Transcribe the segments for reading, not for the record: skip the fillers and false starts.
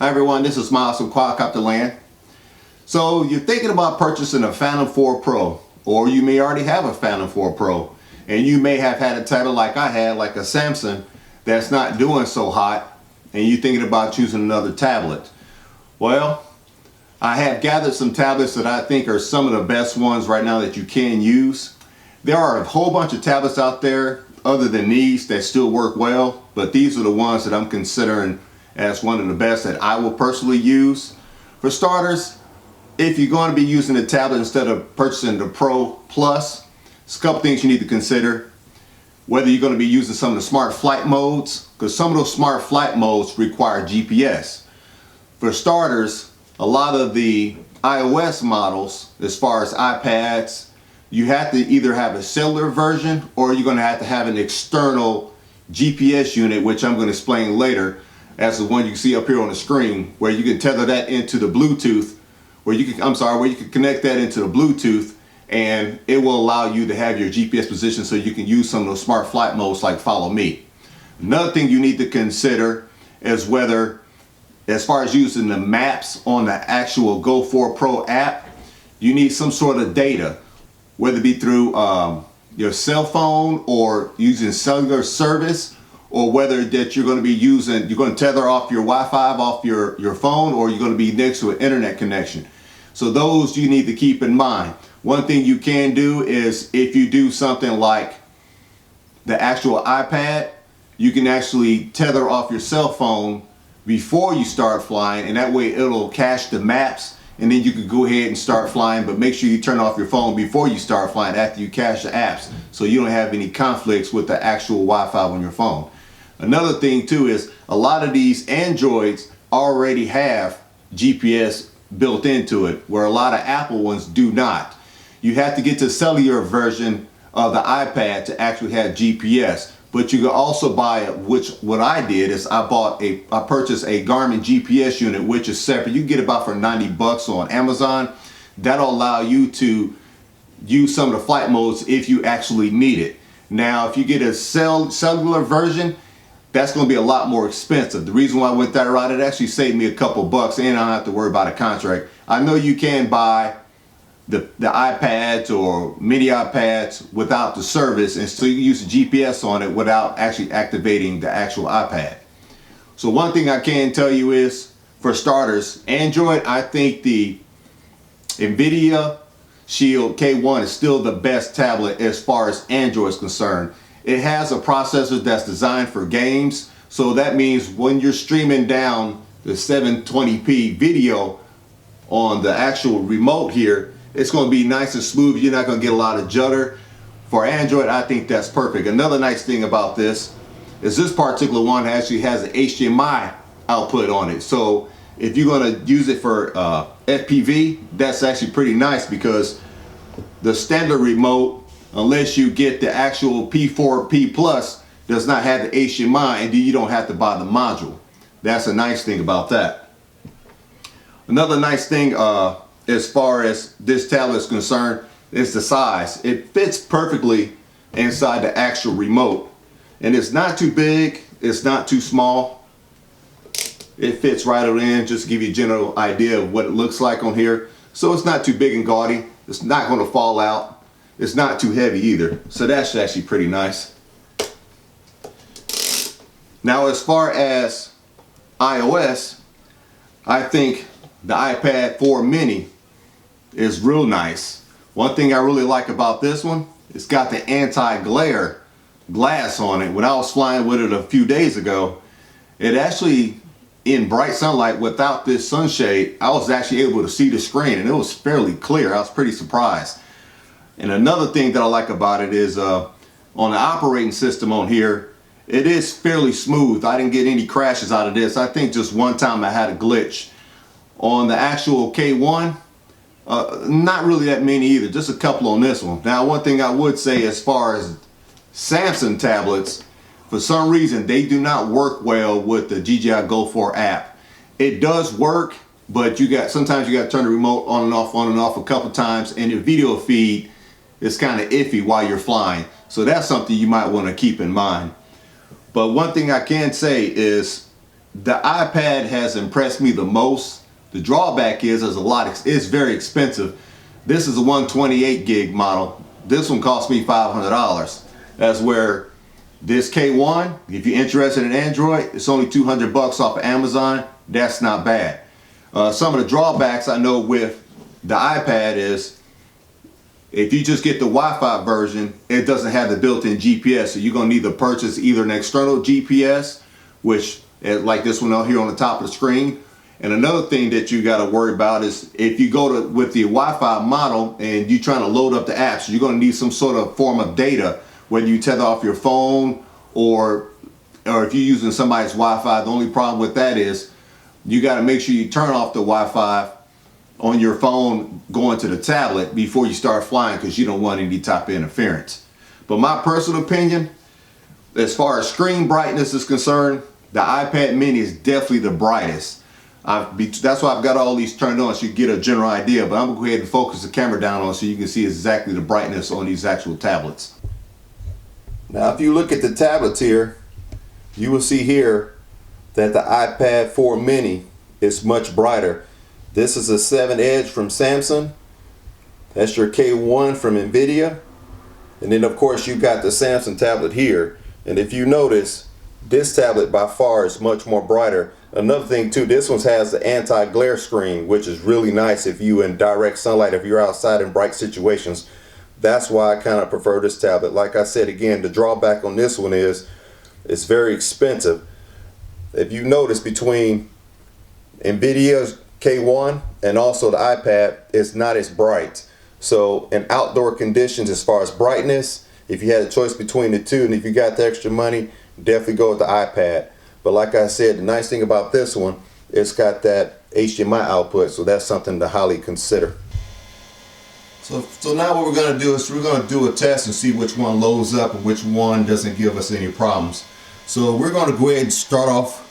Hi everyone, this is Miles from Quadcopter Land. So you're thinking about purchasing a Phantom 4 Pro, or you may already have a Phantom 4 Pro, and you may have had a tablet like I had, like a Samsung, that's not doing so hot, and you're thinking about choosing another tablet. Well, I have gathered some tablets that I think are some of the best ones right now that you can use. There are a whole bunch of tablets out there other than these that still work well, but these are the ones that I'm considering as one of the best that I will personally use. For starters, if you're going to be using the tablet instead of purchasing the Pro Plus, there's a couple things you need to consider. Whether you're going to be using some of the smart flight modes, because some of those smart flight modes require GPS. For starters, a lot of the iOS models, as far as iPads, you have to either have a cellular version or you're going to have an external GPS unit, which I'm going to explain later, as the one you can see up here on the screen, where you can tether that into the Bluetooth, where you can connect that into the Bluetooth, and it will allow you to have your GPS position so you can use some of those smart flight modes like Follow Me. Another thing you need to consider is whether, as far as using the maps on the actual Go 4 Pro app, you need some sort of data, whether it be through your cell phone or using cellular service, or whether that you're going to tether off your Wi-Fi off your phone, or you're going to be next to an internet connection. So those you need to keep in mind. One thing you can do is, if you do something like the actual iPad, you can actually tether off your cell phone before you start flying, and that way it'll cache the maps, and then you can go ahead and start flying. But make sure you turn off your phone before you start flying, after you cache the apps, so you don't have any conflicts with the actual Wi-Fi on your phone. Another thing too is, a lot of these Androids already have GPS built into it, where a lot of Apple ones do not. You have to get to the cellular version of the iPad to actually have GPS. But you can also buy it, what I did is I purchased a Garmin GPS unit, which is separate. You can get it about for 90 bucks on Amazon. That'll allow you to use some of the flight modes if you actually need it. Now, if you get a cellular version, that's going to be a lot more expensive. The reason why I went that route, it actually saved me a couple bucks, and I don't have to worry about a contract. I know you can buy the iPads or mini iPads without the service, and still use the GPS on it without actually activating the actual iPad. So one thing I can tell you is, for starters, Android, I think the NVIDIA Shield K1 is still the best tablet as far as Android is concerned. It has a processor that's designed for games, so that means when you're streaming down the 720p video on the actual remote here, it's going to be nice and smooth. You're not going to get a lot of judder. For Android, I think that's perfect. Another nice thing about this is this particular one actually has an HDMI output on it. So if you're going to use it for FPV, that's actually pretty nice, because the standard remote, unless you get the actual P4P Plus, does not have the HDMI, and then you don't have to buy the module. That's a nice thing about that. Another nice thing as far as this tablet is concerned is the size. It fits perfectly inside the actual remote, and it's not too big, it's not too small. It fits right in, just to give you a general idea of what it looks like on here. So it's not too big and gaudy, it's not going to fall out. It's not too heavy either, so that's actually pretty nice. Now, as far as iOS, I think the iPad 4 mini is real nice. One thing I really like about this one, it's got the anti-glare glass on it. When I was flying with it a few days ago, it actually, in bright sunlight without this sunshade, I was actually able to see the screen, and it was fairly clear. I was pretty surprised. And another thing that I like about it is on the operating system on here, it is fairly smooth. I didn't get any crashes out of this. I think just one time I had a glitch. On the actual K1, not really that many either, just a couple on this one. Now, one thing I would say, as far as Samsung tablets, for some reason they do not work well with the DJI Go 4 app. It does work, but sometimes you got to turn the remote on and off a couple times, and your video feed is kind of iffy while you're flying. So that's something you might want to keep in mind. But one thing I can say is, the iPad has impressed me the most. The drawback is it's very expensive. This is a 128 gig model. This one cost me $500. That's where this K1, if you're interested in Android, it's only 200 bucks off of Amazon. That's not bad. Some of the drawbacks I know with the iPad is if you just get the Wi-Fi version, it doesn't have the built-in GPS. So you're gonna need to purchase either an external GPS, which like this one out here on the top of the screen. And another thing that you got to worry about is if you go with the Wi-Fi model and you're trying to load up the apps, you're going to need some sort of form of data, whether you tether off your phone or if you're using somebody's Wi-Fi. The only problem with that is you got to make sure you turn off the Wi-Fi on your phone going to the tablet before you start flying, because you don't want any type of interference. But my personal opinion, as far as screen brightness is concerned, the iPad mini is definitely the brightest. That's why I've got all these turned on so you get a general idea, but I'm gonna go ahead and focus the camera down on so you can see exactly the brightness on these actual tablets. Now if you look at the tablets here, you will see here that the iPad 4 mini is much brighter. This is a 7 Edge from Samsung. That's your K1 from NVIDIA. And then of course you've got the Samsung tablet here. And if you notice, this tablet by far is much more brighter. Another thing too, this one has the anti-glare screen, which is really nice if you in direct sunlight, if you're outside in bright situations. That's why I kind of prefer this tablet. Like I said again, the drawback on this one is it's very expensive. If you notice, between NVIDIA's K1 and also the iPad, it's not as bright. So in outdoor conditions, as far as brightness, if you had a choice between the two and if you got the extra money, definitely go with the iPad. But like I said, the nice thing about this one, it's got that HDMI output, so that's something to highly consider. So now what we're going to do is we're going to do a test and see which one loads up and which one doesn't give us any problems. So we're going to go ahead and start off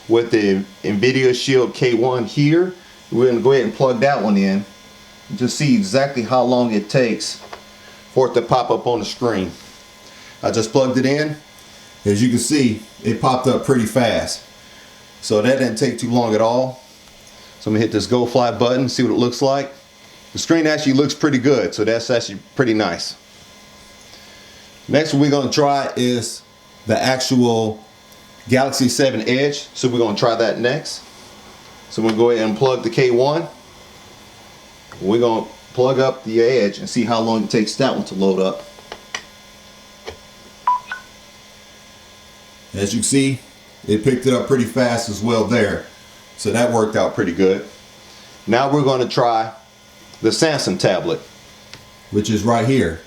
with the NVIDIA Shield K1 here. We're going to go ahead and plug that one in and just see exactly how long it takes for it to pop up on the screen. I just plugged it in. As you can see, it popped up pretty fast. So that didn't take too long at all. So I'm gonna hit this Go Fly button, see what it looks like. The screen actually looks pretty good, so that's actually pretty nice. Next one we're gonna try is the actual Galaxy 7 Edge. So we're gonna try that next. So we're gonna go ahead and plug the K1. We're gonna plug up the Edge and see how long it takes that one to load up. As you can see, it picked it up pretty fast as well there. So that worked out pretty good. Now we're going to try the Samsung tablet, which is right here.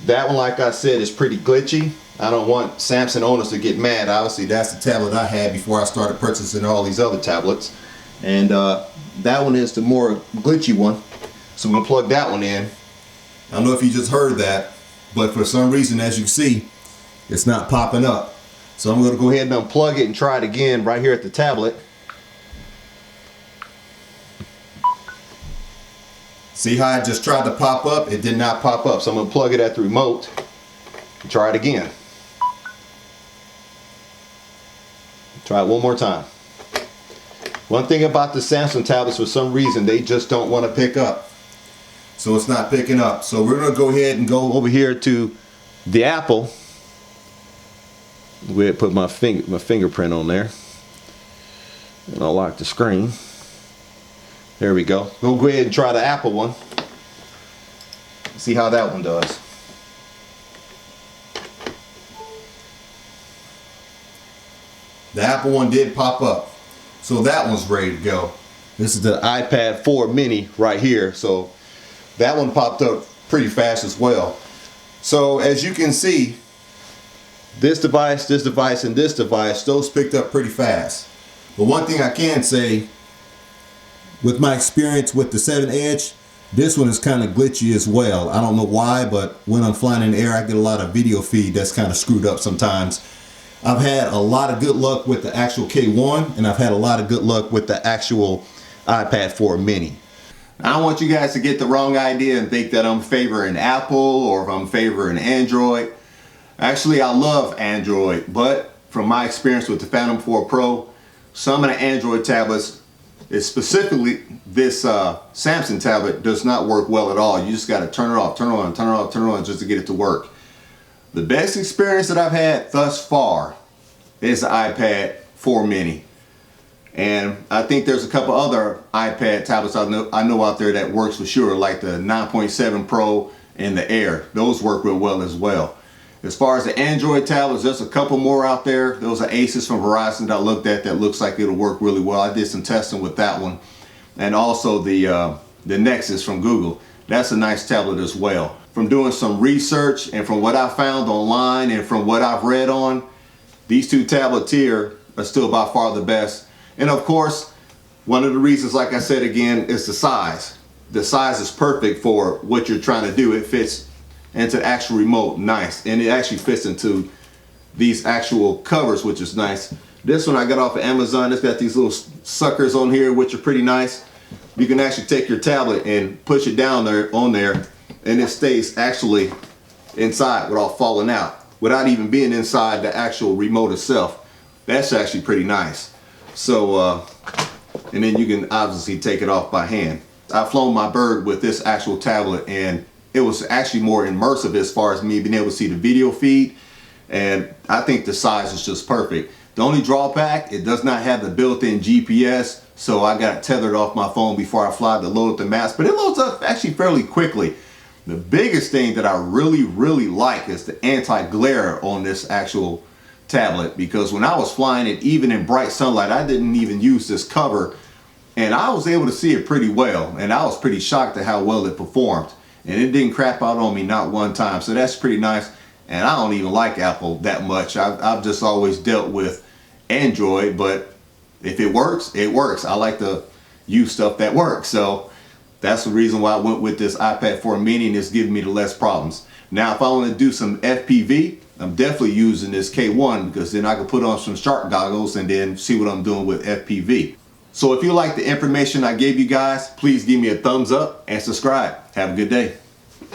That one, like I said, is pretty glitchy. I don't want Samsung owners to get mad. Obviously, that's the tablet I had before I started purchasing all these other tablets. And that one is the more glitchy one. So I'm going to plug that one in. I don't know if you just heard that, but for some reason, as you can see, it's not popping up. So I'm going to go ahead and unplug it and try it again right here at the tablet. See how I just tried to pop up? It did not pop up. So I'm going to plug it at the remote and try it again. Try it one more time. One thing about the Samsung tablets, for some reason, they just don't want to pick up. So it's not picking up. So we're going to go ahead and go over here to the Apple. Go ahead and put my fingerprint on there. And I'll lock the screen. There we go. We'll go ahead and try the Apple one. See how that one does. The Apple one did pop up. So that one's ready to go. This is the iPad 4 mini right here. So that one popped up pretty fast as well. So as you can see, this device, and this device, those picked up pretty fast. But one thing I can say, with my experience with the 7 Edge, this one is kind of glitchy as well. I don't know why, but when I'm flying in the air, I get a lot of video feed that's kind of screwed up sometimes. I've had a lot of good luck with the actual K1, and I've had a lot of good luck with the actual iPad 4 mini. I don't want you guys to get the wrong idea and think that I'm favoring Apple or if I'm favoring Android. Actually, I love Android, but from my experience with the Phantom 4 Pro, some of the Android tablets, specifically this Samsung tablet, does not work well at all. You just got to turn it off, turn it on, turn it off, turn it on just to get it to work. The best experience that I've had thus far is the iPad 4 mini. And I think there's a couple other iPad tablets I know out there that works for sure, like the 9.7 Pro and the Air. Those work real well as well. As far as the Android tablets, there's a couple more out there. Those are Asus from Verizon that I looked at that looks like it'll work really well. I did some testing with that one. And also the Nexus from Google. That's a nice tablet as well. From doing some research and from what I found online and from what I've read on, these two tablets here are still by far the best. And of course, one of the reasons, like I said again, is the size. The size is perfect for what you're trying to do. It fits into the actual remote nice, and it actually fits into these actual covers, which is nice. This one I got off of Amazon. It's got these little suckers on here, which are pretty nice. You can actually take your tablet and push it down there on there, and it stays actually inside without falling out, without even being inside the actual remote itself. That's actually pretty nice. So, and then you can obviously take it off by hand. I've flown my bird with this actual tablet, and it was actually more immersive as far as me being able to see the video feed, and I think the size is just perfect. The only drawback, it does not have the built-in GPS, so I got it tethered off my phone before I fly to load up the maps, but it loads up actually fairly quickly. The biggest thing that I really like is the anti-glare on this actual tablet, because when I was flying it, even in bright sunlight, I didn't even use this cover, and I was able to see it pretty well, and I was pretty shocked at how well it performed, and it didn't crap out on me not one time. So that's pretty nice. And I don't even like Apple that much. I've just always dealt with Android, but if it works, it works. I like to use stuff that works. So that's the reason why I went with this iPad 4 mini, and it's giving me the less problems. Now, if I want to do some FPV, I'm definitely using this K1, because then I can put on some shark goggles and then see what I'm doing with FPV. So if you like the information I gave you guys, please give me a thumbs up and subscribe. Have a good day.